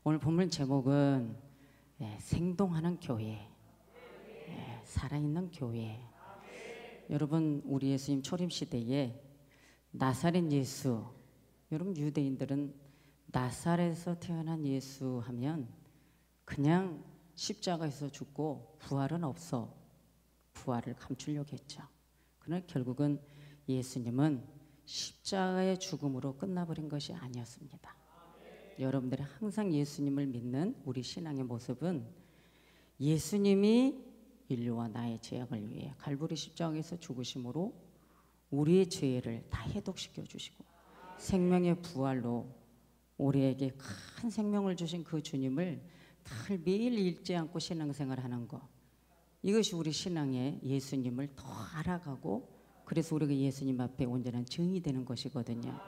오늘 본문 제목은 생동하는 교회, 살아있는 교회. 여러분, 우리 예수님 초림 시대에 나사렛 예수, 여러분 유대인들은 나사렛에서 태어난 예수 하면 그냥 십자가에서 죽고 부활은 없어, 부활을 감추려고 했죠. 그러나 결국은 예수님은 십자가의 죽음으로 끝나버린 것이 아니었습니다. 여러분들이 항상 예수님을 믿는 우리 신앙의 모습은 예수님이 인류와 나의 죄악을 위해 갈보리 십자가에서 죽으심으로 우리의 죄를 다 해독시켜 주시고 생명의 부활로 우리에게 큰 생명을 주신 그 주님을 늘 매일 잊지 않고 신앙생활하는 것, 이것이 우리 신앙의 예수님을 더 알아가고, 그래서 우리가 예수님 앞에 온전한 증이 되는 것이거든요.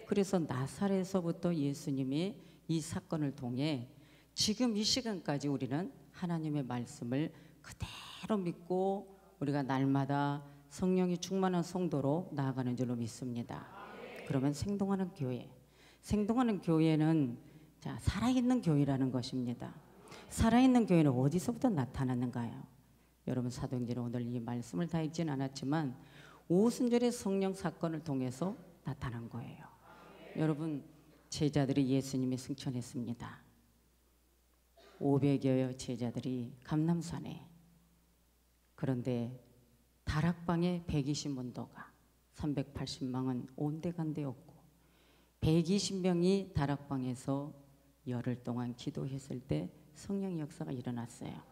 그래서 나사렛에서부터 예수님의 이 사건을 통해 지금 이 시간까지 우리는 하나님의 말씀을 그대로 믿고 우리가 날마다 성령이 충만한 성도로 나아가는 줄로 믿습니다. 그러면 생동하는 교회, 생동하는 교회는 살아있는 교회라는 것입니다. 살아있는 교회는 어디서부터 나타나는가요? 여러분, 사도행전은 오늘 이 말씀을 다 읽지는 않았지만 오순절의 성령 사건을 통해서 나타난 거예요. 여러분, 제자들이 예수님이 승천했습니다. 500여여 제자들이 감람산에, 그런데 다락방에 120문도가 380명은 온데간데 없고 120명이 다락방에서 열흘 동안 기도했을 때 성령의 역사가 일어났어요.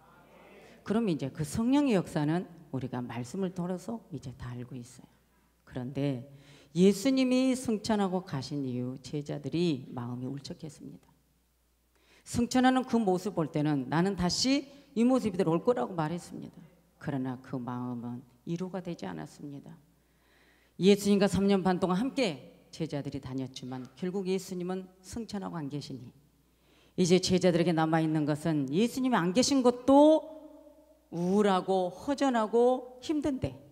그럼 이제 그 성령의 역사는 우리가 말씀을 통해서 이제 다 알고 있어요. 그런데 예수님이 승천하고 가신 이후 제자들이 마음이 울적했습니다. 승천하는 그 모습 볼 때는 나는 다시 이 모습 이대로 올 거라고 말했습니다. 그러나 그 마음은 이루가 되지 않았습니다. 예수님과 3년 반 동안 함께 제자들이 다녔지만 결국 예수님은 승천하고 안 계시니 이제 제자들에게 남아있는 것은 예수님이 안 계신 것도 우울하고 허전하고 힘든데,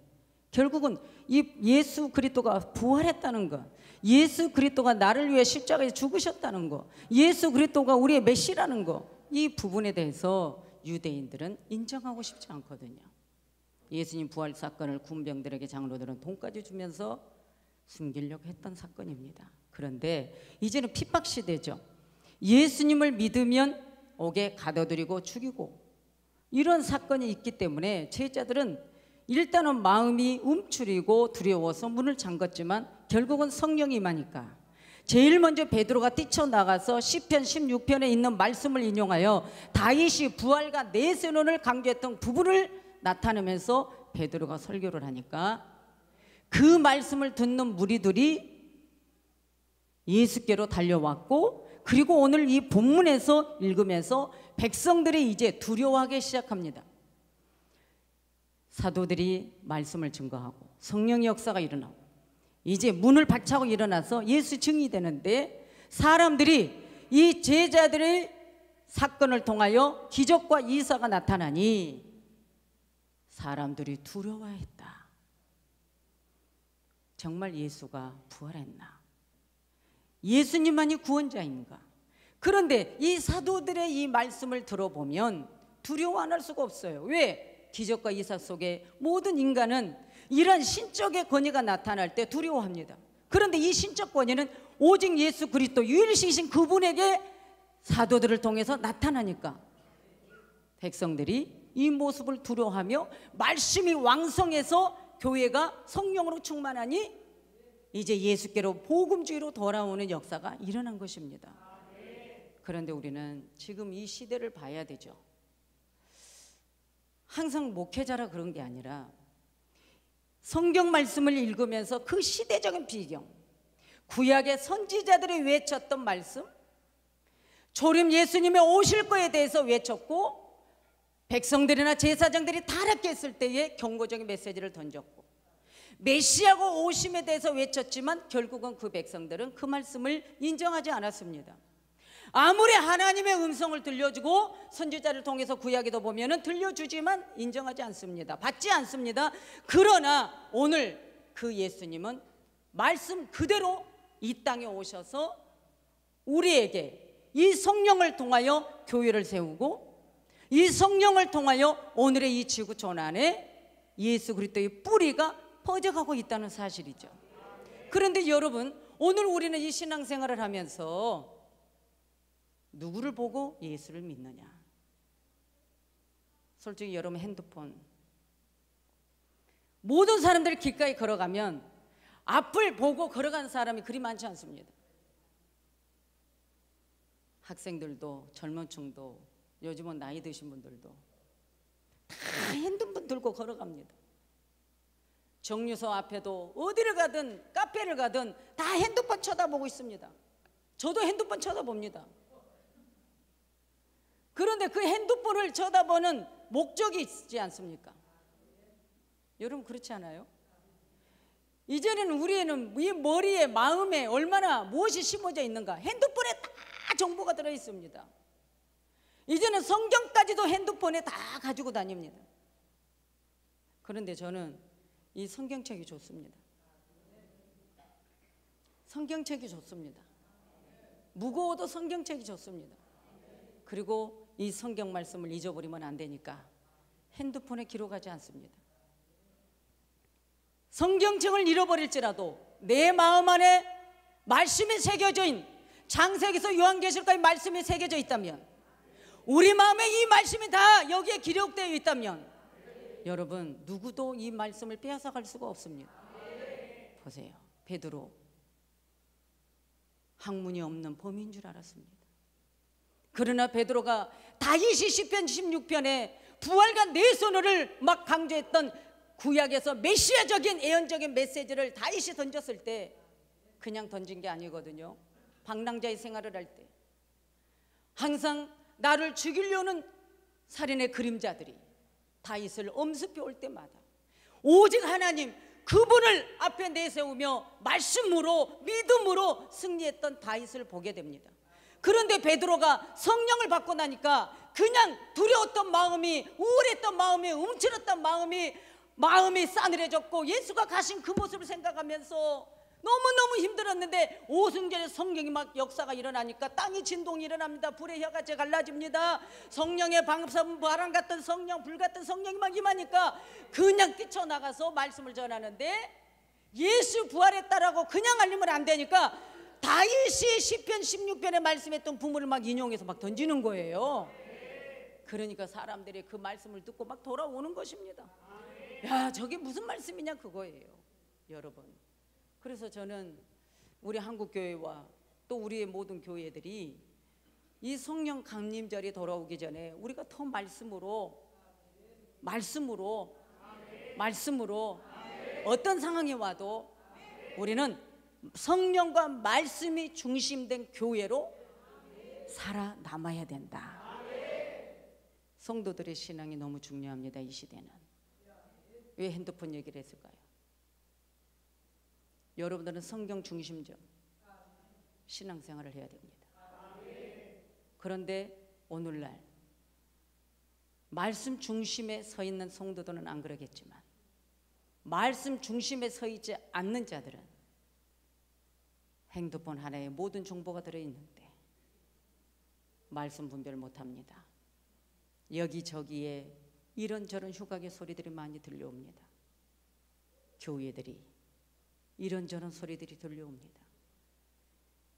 결국은 이 예수 그리스도가 부활했다는 것, 예수 그리스도가 나를 위해 십자가에 죽으셨다는 것, 예수 그리스도가 우리의 메시라는 것, 이 부분에 대해서 유대인들은 인정하고 싶지 않거든요. 예수님 부활 사건을 군병들에게 장로들은 돈까지 주면서 숨기려고 했던 사건입니다. 그런데 이제는 핍박 시대죠. 예수님을 믿으면 옥에 가둬들이고 죽이고 이런 사건이 있기 때문에 제자들은 일단은 마음이 움츠리고 두려워서 문을 잠갔지만 결국은 성령이 임하니까 제일 먼저 베드로가 뛰쳐나가서 시편 16편에 있는 말씀을 인용하여 다윗이 부활과 내세론을 강조했던 부분을 나타내면서 베드로가 설교를 하니까 그 말씀을 듣는 무리들이 예수께로 달려왔고, 그리고 오늘 이 본문에서 읽으면서 백성들이 이제 두려워하기 시작합니다. 사도들이 말씀을 증거하고 성령의 역사가 일어나고 이제 문을 박차고 일어나서 예수 증이 되는데, 사람들이 이 제자들의 사건을 통하여 기적과 이사가 나타나니 사람들이 두려워했다. 정말 예수가 부활했나? 예수님만이 구원자인가? 그런데 이 사도들의 이 말씀을 들어보면 두려워 안 할 수가 없어요. 왜? 기적과 이사 속에 모든 인간은 이런 신적의 권위가 나타날 때 두려워합니다. 그런데 이 신적 권위는 오직 예수 그리스도 유일신이신 그분에게 사도들을 통해서 나타나니까 백성들이 이 모습을 두려워하며 말씀이 왕성해서 교회가 성령으로 충만하니 이제 예수께로 복음주의로 돌아오는 역사가 일어난 것입니다. 그런데 우리는 지금 이 시대를 봐야 되죠. 항상 목회자라 그런 게 아니라 성경 말씀을 읽으면서 그 시대적인 비경, 구약의 선지자들이 외쳤던 말씀, 초림 예수님의 오실 거에 대해서 외쳤고 백성들이나 제사장들이 타락했을 때에 경고적인 메시지를 던졌고 메시아가 오심에 대해서 외쳤지만 결국은 그 백성들은 그 말씀을 인정하지 않았습니다. 아무리 하나님의 음성을 들려주고 선지자를 통해서 구약에도 보면은 들려주지만 인정하지 않습니다. 받지 않습니다. 그러나 오늘 그 예수님은 말씀 그대로 이 땅에 오셔서 우리에게 이 성령을 통하여 교회를 세우고, 이 성령을 통하여 오늘의 이 지구촌 안에 예수 그리스도의 뿌리가 퍼져가고 있다는 사실이죠. 그런데 여러분, 오늘 우리는 이 신앙생활을 하면서 누구를 보고 예수를 믿느냐? 솔직히 여러분, 핸드폰, 모든 사람들이 길가에 걸어가면 앞을 보고 걸어가는 사람이 그리 많지 않습니다. 학생들도 젊은 층도 요즘은 나이 드신 분들도 다 핸드폰 들고 걸어갑니다. 정류소 앞에도 어디를 가든 카페를 가든 다 핸드폰 쳐다보고 있습니다. 저도 핸드폰 쳐다봅니다. 그런데 그 핸드폰을 쳐다보는 목적이 있지 않습니까? 여러분, 그렇지 않아요? 이제는 우리는 이 머리에 마음에 얼마나 무엇이 심어져 있는가, 핸드폰에 다 정보가 들어 있습니다. 이제는 성경까지도 핸드폰에 다 가지고 다닙니다. 그런데 저는 이 성경책이 좋습니다. 성경책이 좋습니다. 무거워도 성경책이 좋습니다. 그리고 이 성경 말씀을 잊어버리면 안 되니까 핸드폰에 기록하지 않습니다. 성경책을 잃어버릴지라도 내 마음 안에 말씀이 새겨져 있는, 창세기에서 요한계시록까지 말씀이 새겨져 있다면, 우리 마음에 이 말씀이 다 여기에 기록되어 있다면, 여러분, 누구도 이 말씀을 빼앗아갈 수가 없습니다. 보세요, 베드로 학문이 없는 범인 줄 알았습니다. 그러나 베드로가 다윗이 시편 16편에 부활과 내 손을 막 강조했던 구약에서 메시아적인 예언적인 메시지를 다윗이 던졌을 때 그냥 던진 게 아니거든요. 방랑자의 생활을 할 때 항상 나를 죽이려는 살인의 그림자들이 다윗을 엄습해 올 때마다 오직 하나님, 그분을 앞에 내세우며 말씀으로 믿음으로 승리했던 다윗을 보게 됩니다. 그런데 베드로가 성령을 받고 나니까 그냥 두려웠던 마음이, 우울했던 마음이, 움츠렸던 마음이 싸늘해졌고, 예수가 가신 그 모습을 생각하면서 너무너무 힘들었는데 오순절에 성령이 막 역사가 일어나니까 땅이 진동이 일어납니다. 불의 혀같이 갈라집니다. 성령의 바람 같은 성령, 불 같은 성령이 막 임하니까 그냥 뛰쳐나가서 말씀을 전하는데, 예수 부활했다라고 그냥 알리면 안 되니까 다윗이 시편 16편에 말씀했던 부모를 막 인용해서 막 던지는 거예요. 그러니까 사람들이 그 말씀을 듣고 막 돌아오는 것입니다. 야, 저게 무슨 말씀이냐 그거예요, 여러분. 그래서 저는 우리 한국교회와 또 우리의 모든 교회들이 이 성령 강림절이 돌아오기 전에 우리가 더 말씀으로 어떤 상황이 와도 우리는 성령과 말씀이 중심된 교회로 살아남아야 된다. 성도들의 신앙이 너무 중요합니다. 이 시대는. 왜 핸드폰 얘기를 했을까요? 여러분들은 성경 중심적 신앙생활을 해야 됩니다. 그런데 오늘날 말씀 중심에 서 있는 성도들은 안 그러겠지만, 말씀 중심에 서 있지 않는 자들은 핸드폰 하나에 모든 정보가 들어있는데 말씀 분별 못합니다. 여기저기에 이런저런 휴각의 소리들이 많이 들려옵니다. 교회들이 이런저런 소리들이 들려옵니다.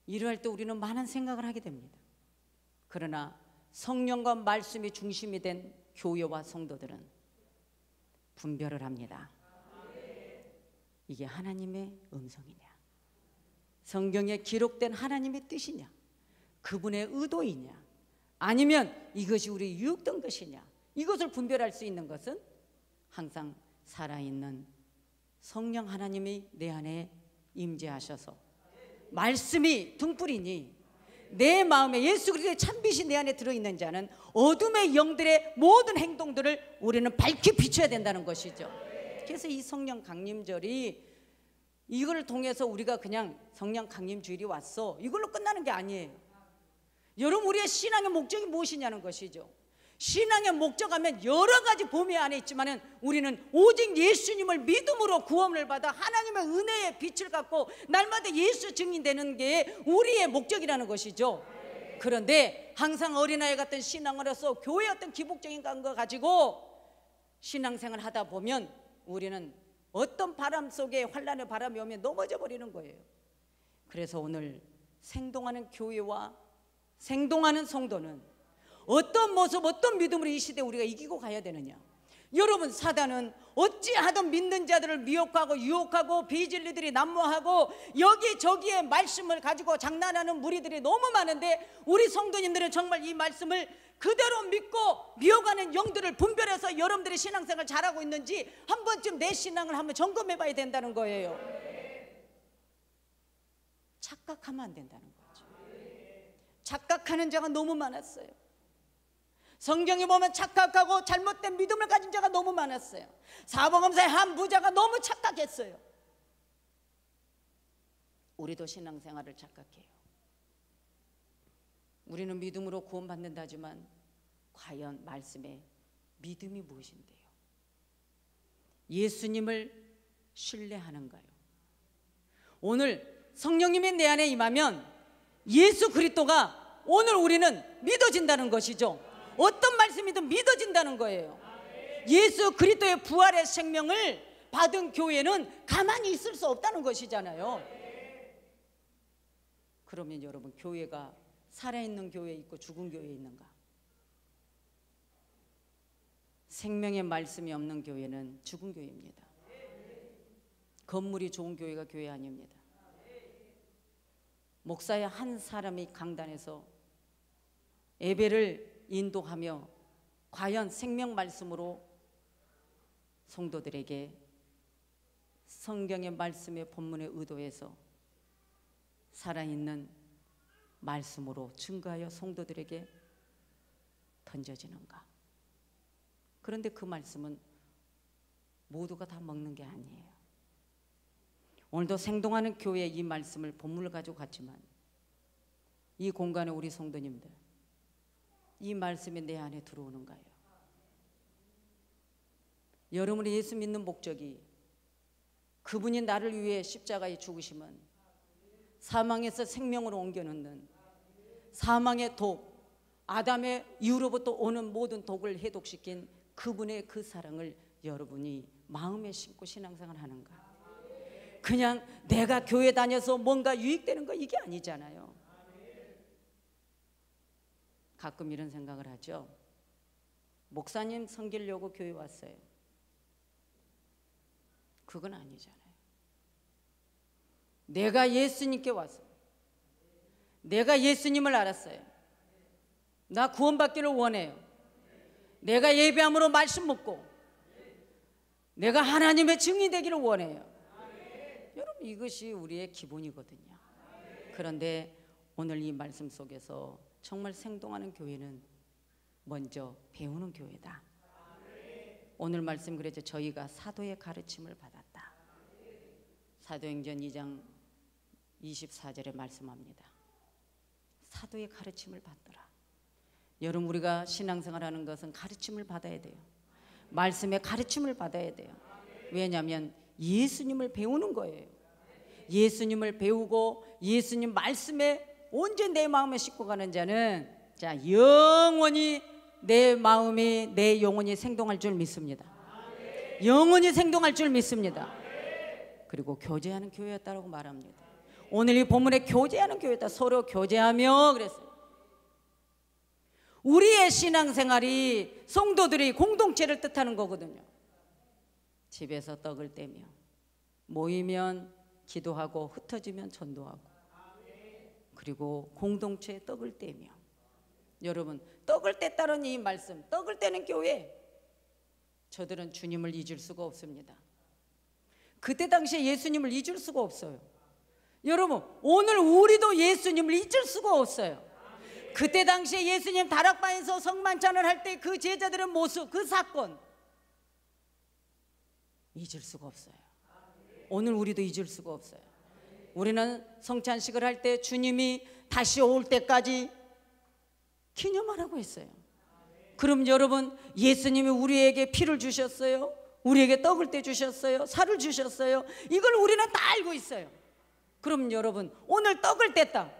이러할 때 우리는 많은 생각을 하게 됩니다. 그러나 성령과 말씀이 중심이 된 교회와 성도들은 분별을 합니다. 이게 하나님의 음성이냐, 성경에 기록된 하나님의 뜻이냐, 그분의 의도이냐, 아니면 이것이 우리 유혹된 것이냐, 이것을 분별할 수 있는 것은 항상 살아있는 성령 하나님이 내 안에 임재하셔서 말씀이 등불이니 내 마음에 예수 그리스도의 참빛이 내 안에 들어있는 자는 어둠의 영들의 모든 행동들을 우리는 밝히 비춰야 된다는 것이죠. 그래서 이 성령 강림절이, 이걸 통해서 우리가 그냥 성령 강림주일이 왔어, 이걸로 끝나는 게 아니에요. 여러분, 우리의 신앙의 목적이 무엇이냐는 것이죠. 신앙의 목적하면 여러 가지 범위 안에 있지만은 우리는 오직 예수님을 믿음으로 구원을 받아 하나님의 은혜의 빛을 갖고 날마다 예수 증인되는 게 우리의 목적이라는 것이죠. 그런데 항상 어린아이 같은 신앙을 해서 교회 어떤 기복적인 거 가지고 신앙생활 하다 보면 우리는 어떤 바람 속에 환란의 바람이 오면 넘어져 버리는 거예요. 그래서 오늘 생동하는 교회와 생동하는 성도는 어떤 모습, 어떤 믿음으로 이 시대에 우리가 이기고 가야 되느냐. 여러분, 사단은 어찌하든 믿는 자들을 미혹하고 유혹하고 비진리들이 난무하고 여기저기에 말씀을 가지고 장난하는 무리들이 너무 많은데, 우리 성도님들은 정말 이 말씀을 그대로 믿고 미혹하는 영들을 분별해서 여러분들이 신앙생활 잘하고 있는지 한 번쯤 내 신앙을 한번 점검해 봐야 된다는 거예요. 착각하면 안 된다는 거죠. 착각하는 자가 너무 많았어요. 성경에 보면 착각하고 잘못된 믿음을 가진 자가 너무 많았어요. 사복음사의 한 부자가 너무 착각했어요. 우리도 신앙생활을 착각해요. 우리는 믿음으로 구원받는다지만 과연 말씀에 믿음이 무엇인데요? 예수님을 신뢰하는가요? 오늘 성령님이 내 안에 임하면 예수 그리스도가 오늘 우리는 믿어진다는 것이죠. 어떤 말씀이든 믿어진다는 거예요. 예수 그리스도의 부활의 생명을 받은 교회는 가만히 있을 수 없다는 것이잖아요. 그러면 여러분, 교회가 살아있는 교회에 있고 죽은 교회에 있는가? 생명의 말씀이 없는 교회는 죽은 교회입니다. 건물이 좋은 교회가 교회 아닙니다. 목사의 한 사람이 강단에서 예배를 인도하며 과연 생명 말씀으로 성도들에게 성경의 말씀의 본문에 의도해서 살아있는 말씀으로 증거하여 성도들에게 던져지는가? 그런데 그 말씀은 모두가 다 먹는 게 아니에요. 오늘도 생동하는 교회에 이 말씀을 본문을 가지고 갔지만 이 공간에 우리 성도님들 이 말씀이 내 안에 들어오는가요? 여러분이 예수 믿는 목적이 그분이 나를 위해 십자가에 죽으심은 사망에서 생명으로 옮겨놓는 사망의 독, 아담의 이후로부터 오는 모든 독을 해독시킨 그분의 그 사랑을 여러분이 마음에 심고 신앙생활 하는가? 그냥 내가 교회 다녀서 뭔가 유익되는 거 이게 아니잖아요. 가끔 이런 생각을 하죠. 목사님 섬기려고 교회 왔어요. 그건 아니잖아요. 내가 예수님께 왔어요. 내가 예수님을 알았어요. 나 구원받기를 원해요. 내가 예배함으로 말씀 묻고 내가 하나님의 증인 되기를 원해요. 여러분, 이것이 우리의 기본이거든요. 그런데 오늘 이 말씀 속에서 정말 생동하는 교회는 먼저 배우는 교회다. 오늘 말씀 그랬죠. 저희가 사도의 가르침을 받았다. 사도행전 2장 24절에 말씀합니다. 사도의 가르침을 받더라. 여러분, 우리가 신앙생활하는 것은 가르침을 받아야 돼요. 말씀의 가르침을 받아야 돼요. 왜냐하면 예수님을 배우는 거예요. 예수님을 배우고 예수님 말씀에 온전히 내 마음에 싣고 가는 자는 영원히 내 마음이 내 영혼이 생동할 줄 믿습니다. 영원히 생동할 줄 믿습니다. 그리고 교제하는 교회였다고 말합니다. 오늘 이 본문에 교제하는 교회다. 서로 교제하며 그랬어요. 우리의 신앙생활이 성도들이 공동체를 뜻하는 거거든요. 집에서 떡을 떼며 모이면 기도하고 흩어지면 전도하고 그리고 공동체에 떡을 떼며. 여러분, 떡을 뗐다는 이 말씀, 떡을 떼는 교회, 저들은 주님을 잊을 수가 없습니다. 그때 당시에 예수님을 잊을 수가 없어요. 여러분, 오늘 우리도 예수님을 잊을 수가 없어요. 그때 당시에 예수님 다락방에서 성만찬을 할 때 그 제자들의 모습, 그 사건 잊을 수가 없어요. 오늘 우리도 잊을 수가 없어요. 우리는 성찬식을 할 때 주님이 다시 올 때까지 기념하라고 했어요. 그럼 여러분, 예수님이 우리에게 피를 주셨어요. 우리에게 떡을 떼주셨어요. 살을 주셨어요. 이걸 우리는 다 알고 있어요. 그럼 여러분, 오늘 떡을 뗐다.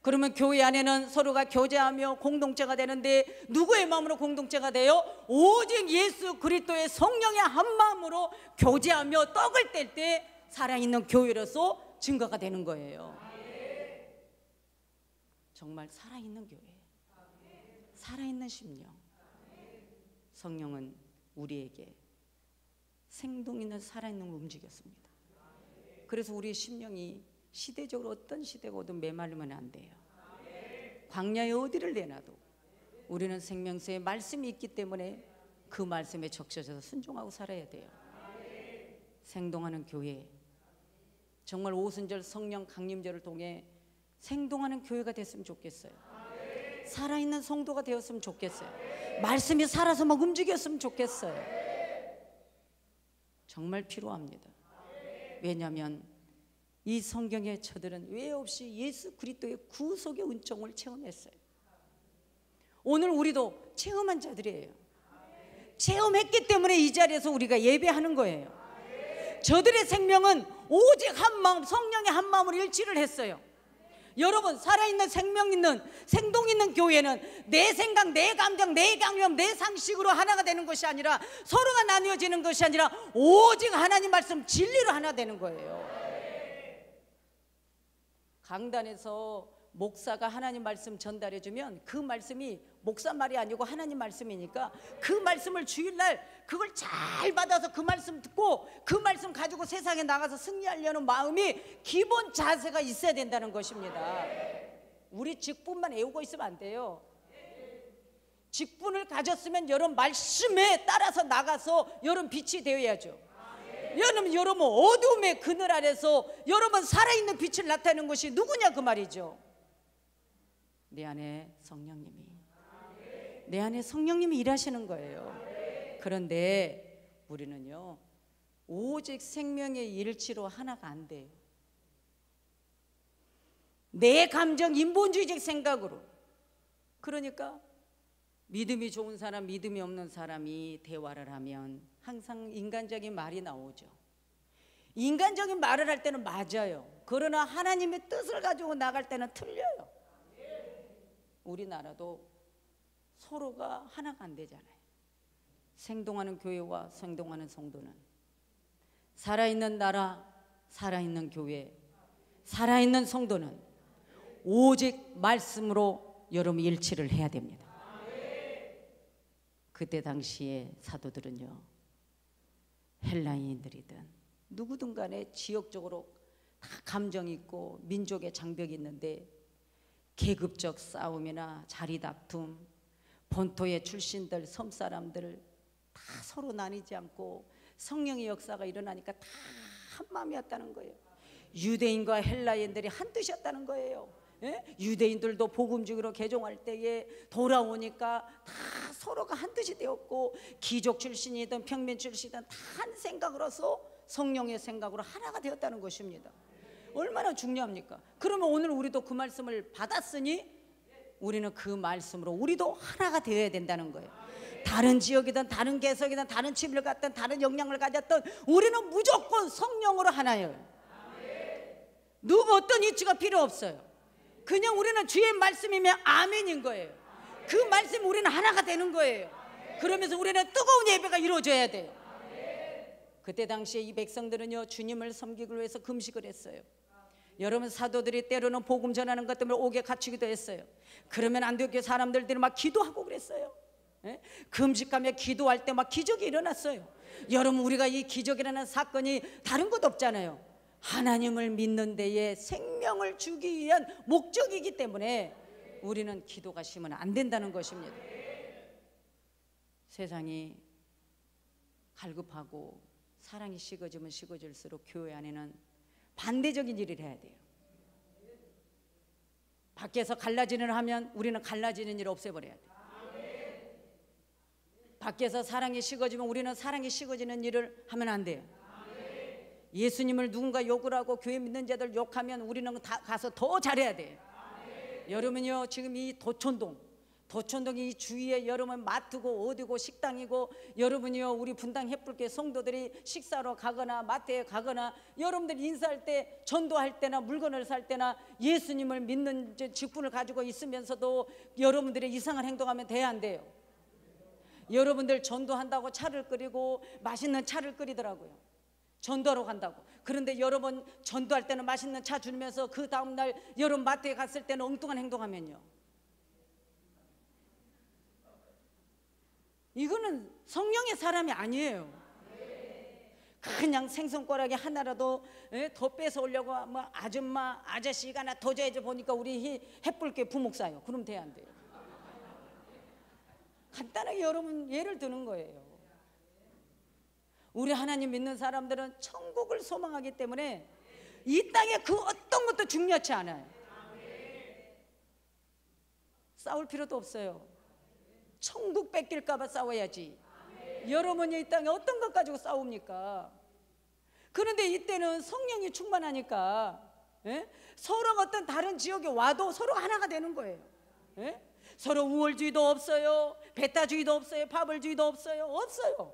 그러면 교회 안에는 서로가 교제하며 공동체가 되는데 누구의 마음으로 공동체가 돼요? 오직 예수 그리스도의 성령의 한 마음으로 교제하며 떡을 뗄 때 살아있는 교회로서 증거가 되는 거예요. 정말 살아있는 교회, 살아있는 심령. 성령은 우리에게 생동 있는 살아있는 걸 움직였습니다. 그래서 우리의 심령이 시대적으로 어떤 시대고도 메말리면 안 돼요. 광야에 어디를 내놔도 우리는 생명수의 말씀이 있기 때문에 그 말씀에 적셔져서 순종하고 살아야 돼요. 생동하는 교회, 정말 오순절 성령 강림절을 통해 생동하는 교회가 됐으면 좋겠어요. 살아있는 성도가 되었으면 좋겠어요. 말씀이 살아서 막 움직였으면 좋겠어요. 정말 필요합니다. 왜냐하면 이 성경의 저들은 왜 없이 예수 그리스도의 구속의 은총을 체험했어요. 오늘 우리도 체험한 자들이에요. 체험했기 때문에 이 자리에서 우리가 예배하는 거예요. 저들의 생명은 오직 한 마음, 성령의 한 마음으로 일치를 했어요. 여러분, 살아있는 생명 있는 생동 있는 교회는 내 생각, 내 감정, 내 강령, 내 상식으로 하나가 되는 것이 아니라, 서로가 나뉘어지는 것이 아니라 오직 하나님 말씀 진리로 하나 되는 거예요. 강단에서 목사가 하나님 말씀 전달해주면 그 말씀이 목사 말이 아니고 하나님 말씀이니까 그 말씀을 주일날 그걸 잘 받아서 그 말씀 듣고 그 말씀 가지고 세상에 나가서 승리하려는 마음이 기본 자세가 있어야 된다는 것입니다. 우리 직분만 애우고 있으면 안 돼요. 직분을 가졌으면 여러분 말씀에 따라서 나가서 여러분 빛이 되어야죠. 여러분 어둠의 그늘 아래서 여러분 살아있는 빛을 나타내는 것이 누구냐 그 말이죠. 내 안에 성령님이, 내 안에 성령님이 일하시는 거예요. 그런데 우리는요 오직 생명의 일치로 하나가 안 돼요. 내 감정 인본주의적 생각으로. 그러니까 믿음이 좋은 사람, 믿음이 없는 사람이 대화를 하면 항상 인간적인 말이 나오죠. 인간적인 말을 할 때는 맞아요. 그러나 하나님의 뜻을 가지고 나갈 때는 틀려요. 우리나라도 서로가 하나가 안 되잖아요. 생동하는 교회와 생동하는 성도는, 살아있는 나라, 살아있는 교회, 살아있는 성도는 오직 말씀으로 여러분 일치를 해야 됩니다. 그때 당시에 사도들은요 헬라인들이든 누구든 간에 지역적으로 다 감정이 있고 민족의 장벽이 있는데 계급적 싸움이나 자리 다툼, 본토의 출신들, 섬사람들 다 서로 나뉘지 않고 성령의 역사가 일어나니까 다 한마음이었다는 거예요. 유대인과 헬라인들이 한 뜻이었다는 거예요. 유대인들도 복음주의로 개종할 때에 돌아오니까 다 서로가 한 뜻이 되었고, 귀족 출신이든 평민 출신이든 다 한 생각으로서 성령의 생각으로 하나가 되었다는 것입니다. 얼마나 중요합니까? 그러면 오늘 우리도 그 말씀을 받았으니 우리는 그 말씀으로 우리도 하나가 되어야 된다는 거예요. 다른 지역이든 다른 개성이든 다른 취미를 갖든 다른 역량을 가졌든 우리는 무조건 성령으로 하나예요. 누구 어떤 이치가 필요 없어요. 그냥 우리는 주의 말씀이면 아멘인 거예요. 그 말씀 우리는 하나가 되는 거예요. 그러면서 우리는 뜨거운 예배가 이루어져야 돼요. 그때 당시에 이 백성들은요 주님을 섬기기 위해서 금식을 했어요. 여러분, 사도들이 때로는 복음 전하는 것 때문에 옥에 갇히기도 했어요. 그러면 안디옥 사람들이 막 기도하고 그랬어요. 금식하며 기도할 때 막 기적이 일어났어요. 여러분, 우리가 이 기적이라는 사건이 다른 것 없잖아요. 하나님을 믿는 데에 생명을 주기 위한 목적이기 때문에 우리는 기도가 쉬면 안 된다는 것입니다. 세상이 갈급하고 사랑이 식어지면 식어질수록 교회 안에는 반대적인 일을 해야 돼요. 밖에서 갈라지는 일 하면 우리는 갈라지는 일을 없애버려야 돼요. 밖에서 사랑이 식어지면 우리는 사랑이 식어지는 일을 하면 안 돼요. 예수님을 누군가 욕을 하고 교회 믿는 자들 욕하면 우리는 다 가서 더 잘해야 돼요. 여러분요, 지금 이 도촌동 도촌동이 이 주위에 여러분 마트고 어디고 식당이고, 여러분이요 우리 분당 햇불교회 성도들이 식사로 가거나 마트에 가거나 여러분들 인사할 때, 전도할 때나 물건을 살 때나 예수님을 믿는 직분을 가지고 있으면서도 여러분들이 이상한 행동하면 돼야 안 돼요? 여러분들 전도한다고 차를 끓이고 맛있는 차를 끓이더라고요. 전도하러 간다고. 그런데 여러분 전도할 때는 맛있는 차 주면서 그 다음날 여러분 마트에 갔을 때는 엉뚱한 행동하면요, 이거는 성령의 사람이 아니에요. 그냥 생선꼬라기 하나라도 더 뺏어오려고 뭐 아줌마 아저씨가 나 도저히 보니까 우리 햇불교회 부목사요. 그럼 돼야 안 돼요? 간단하게 여러분 예를 드는 거예요. 우리 하나님 믿는 사람들은 천국을 소망하기 때문에 이 땅에 그 어떤 것도 중요치 않아요. 싸울 필요도 없어요. 천국 뺏길까 봐 싸워야지. 여러분이 이 땅에 어떤 것 가지고 싸웁니까? 그런데 이때는 성령이 충만하니까 서로 어떤 다른 지역에 와도 서로 하나가 되는 거예요. 서로 우월주의도 없어요. 배타주의도 없어요. 파벌주의도 없어요. 없어요.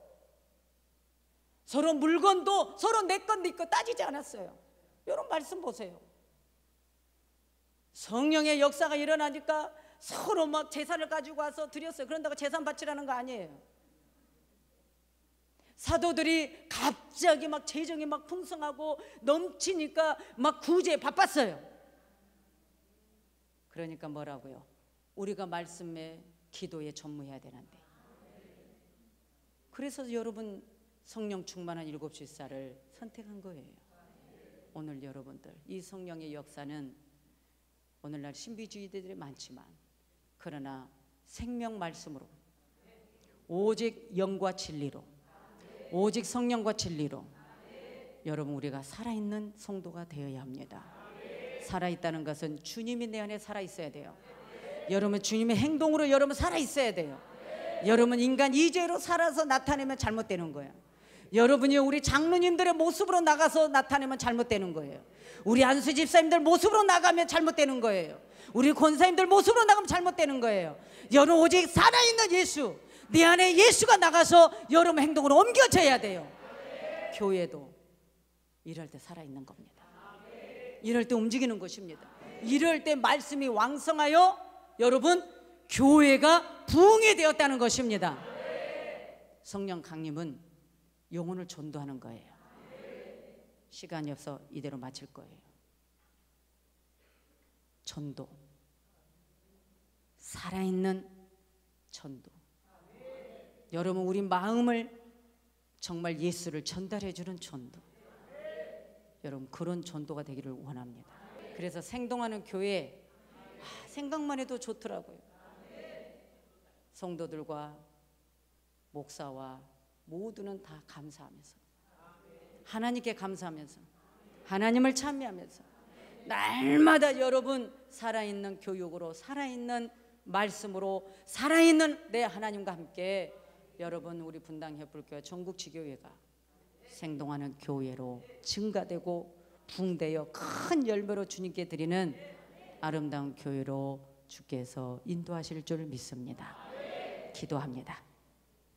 서로 물건도 서로 내 건 네 거 따지지 않았어요. 이런 말씀 보세요. 성령의 역사가 일어나니까 서로 막 재산을 가지고 와서 드렸어요. 그런다고 재산 바치라는 거 아니에요. 사도들이 갑자기 막 재정이 막 풍성하고 넘치니까 막 구제에 바빴어요. 그러니까 뭐라고요? 우리가 말씀에 기도에 전무해야 되는데. 그래서 여러분 성령 충만한 7집사를 선택한 거예요. 오늘 여러분들 이 성령의 역사는 오늘날 신비주의자들이 많지만, 그러나 생명 말씀으로 오직 영과 진리로, 오직 성령과 진리로 여러분 우리가 살아있는 성도가 되어야 합니다. 살아있다는 것은 주님이 내 안에 살아있어야 돼요. 여러분 주님의 행동으로 여러분 살아있어야 돼요. 여러분 인간 이죄로 살아서 나타내면 잘못되는 거예요. 여러분이 우리 장로님들의 모습으로 나가서 나타내면 잘못되는 거예요. 우리 안수 집사님들 모습으로 나가면 잘못되는 거예요. 우리 권사님들 모습으로 나가면 잘못되는 거예요. 여러분 오직 살아있는 예수, 내 안에 예수가 나가서 여러분 행동으로 옮겨져야 돼요. 교회도 이럴 때 살아있는 겁니다. 이럴 때 움직이는 것입니다. 이럴 때 말씀이 왕성하여 여러분 교회가 부흥이 되었다는 것입니다. 성령 강림은 영혼을 전도하는 거예요. 시간이 없어 이대로 마칠 거예요. 전도, 살아있는 전도. 여러분 우리 마음을 정말 예수를 전달해 주는 전도, 여러분 그런 전도가 되기를 원합니다. 그래서 생동하는 교회, 생각만 해도 좋더라고요. 성도들과 목사와 모두는 다 감사하면서, 하나님께 감사하면서, 하나님을 찬미하면서 날마다 여러분 살아있는 교육으로, 살아있는 말씀으로, 살아있는 내 하나님과 함께 여러분 우리 분당 햇불교회 전국지교회가 생동하는 교회로 증가되고 붕대어 큰 열매로 주님께 드리는 아름다운 교회로 주께서 인도하실 줄 믿습니다. 기도합니다.